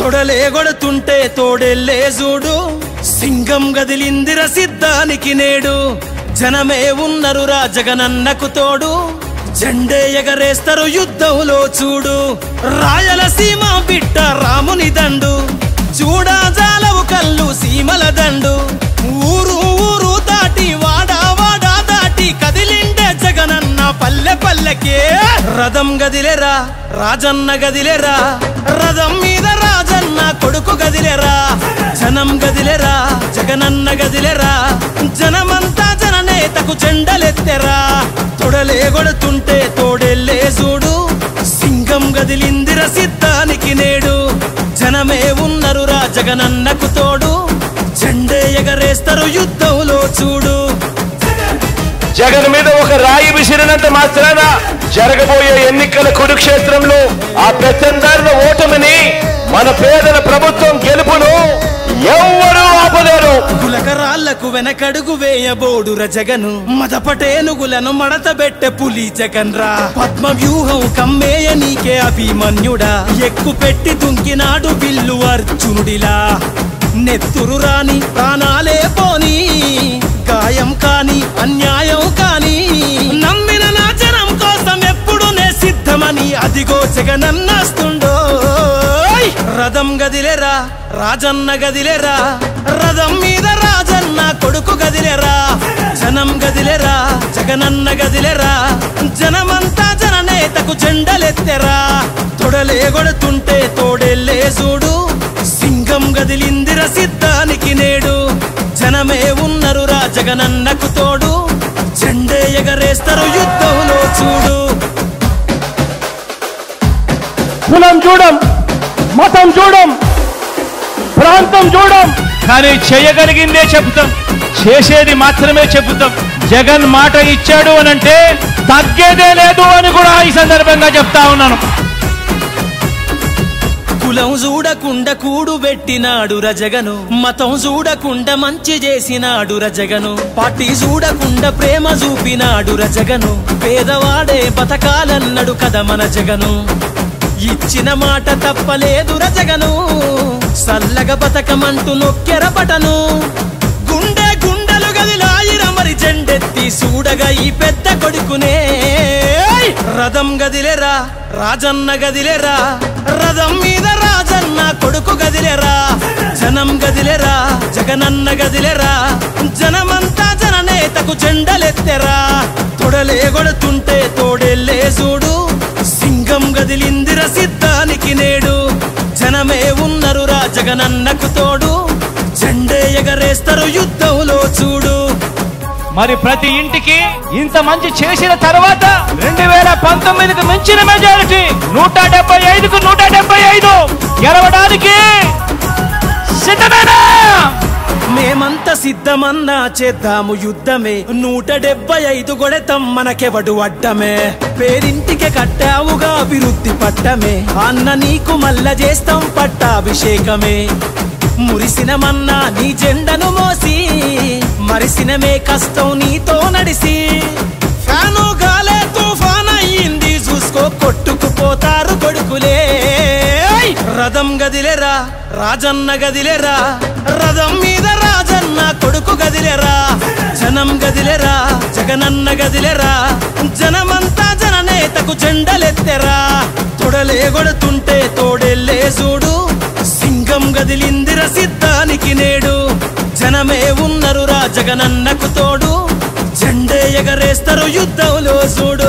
తొడలే గొడుతుంటే తోడెల్లే చూడు సింగం గదిలిందిర సిద్ధానికి నేడు జనమే ఉన్నరురా జగనన్నకు తోడు జెండే ఎగరేస్తారు యుద్ధంలో చూడు రాయలసీమ బిడ్డ రాముని దండు చూడా జాలవు కళ్ళు సీమల దండు ఊరు ఊరు దాటి వాడా వాడా దాటి కదిలిండే జగనన్న పల్లె పల్లెకే రథం గదిలేరా రాజన్న గదిలేరా రథం మీద రాజన్న కొడుకు గదిలేరా జనం గదిలేరా జగనన్న గదిలేరా జనమంతా జననేతకు జెండలెత్తెరా తొడలే గొడుతుంటే తోడెల్లే చూడు సింగం గదిలిందిర సిద్ధానికి నేడు జనమే ఉన్నరురా జగనన్నకు తోడు జెండే ఎగరేస్తారు యుద్ధంలో చూడు జగన్ మీద ఒక రాయి విసిరినంత మాత్రాన జరగబోయే ఎన్నికల కురుక్షేత్రంలో ఆ పెత్తందారుల ఓటమిని మన పేదల ప్రభుత్వం గెలుపును ఎవ్వరూ ఆపలేరు గులకరాళ్లకు వెనకడుగు వేయబోడుర జగను మదపటేనుగులను మడతబెట్టె పులి జగన్ రా పద్మ వ్యూహం కమ్మేయ నీకే అభిమన్యుడా ఎక్కు పెట్టి దుంకినాడు బిల్లు అర్జునుడిలా నెత్తురు రాని ప్రాణాలే పోని గాయం కాని అన్యాయం కాని నమ్మిన నా జనం కోసం ఎప్పుడు నే సిద్ధమని అదిగో జగనన్నస్తుండో రథం గదిలేరా రాజన్న గదిలేరా రథం మీద రాజన్న కొడుకు గదిలేరా జనం గదిలేరా జగనన్న గదిలేరా జనమంతా జననేతకు జెండలెత్తెరా తొడలే గొడుతుంటే తోడెల్లే చూడు సింగం గదిలిందిర సిద్ధానికి నేడు జనమే ఉన్నరురా జగనన్నకు తోడు జెండే ఎగరేస్తారు యుద్ధంలో చూడు కులం చూడం మతం చూడం ప్రాంతం చూడం కానీ చేయగలిగిందే చెబుతాం చేసేది మాత్రమే చెబుతాం జగన్ మాట ఇచ్చాడు అనంటే తగ్గేదే లేదు అని కూడా ఈ సందర్భంగా చెప్తా ఉన్నాను కులం చూడకుండా కూడు పెట్టినాడు రజగను మతం చూడకుండా మంచి చేసినాడు రజగను పార్టీ చూడకుండా ప్రేమ చూపినాడు రజగను పేదవాడే బతకాలన్నాడు కదా మన జగను ఇచ్చిన మాట తప్పలేదు రజగను సల్లగా బతకమంటూ నొక్కెర బటను గుండె గుండెలు గదిలాయిర మరి జెండెత్తి చూడగా ఈ పెద్ద కొడుకునే రథం గదిలేరా రాజన్న గదిలేరా రథం మీద రాజన్న కొడుకు గదిలేరా జనం గదిలేరా జగనన్న గదిలేరా జనమంతా జననేతకు జెండలెత్తెరా తొడలే గొడుతుంటే తోడెల్లే చూడు సింగం గదిలిందిర సిద్ధానికి నేడు జనమే ఉన్నరురా జగనన్నకు తోడు జెండే ఎగరేస్తారు యుద్ధంలో చూడు మరి ప్రతి ఇంటికి ఇంత మంచి చేసిన తర్వాత 2019కు మించిన మెజారిటీ 175కు 175 గెలవడానికి సిద్ధమేనా మేమంతా సిద్ధమన్నా చేద్దాము యుద్ధమే 175 గొడెతం మనకెవడు అడ్డమే పేరింటికి కట్టావుగా అభివృద్ధి పట్టమే అన్న నీకు మల్ల చేస్తాం పట్టాభిషేకమే మురిసినమన్నా నీ జెండను మోసి మరిసినమే కష్టం నీతో నడిసి ఫ్యాను గాలే తుఫాన్ అయ్యింది చూసుకో కొట్టుకుపోతారు కొడుకులే రథం గదిలేరా రాజన్న గదిలేరా రథం మీద రాజన్న కొడుకు గదిలేరా జనం గదిలేరా జగనన్న గదిలేరా జనమంతా జననేతకు జెండలెత్తెరా తొడలే గొడుతుంటే తోడెల్లే చూడు సింగం గదిలిందిర సిద్ధానికి నేడు జనమే ఉన్నరురా జగనన్నకు తోడు జెండే ఎగరేస్తారు యుద్ధంలో చూడు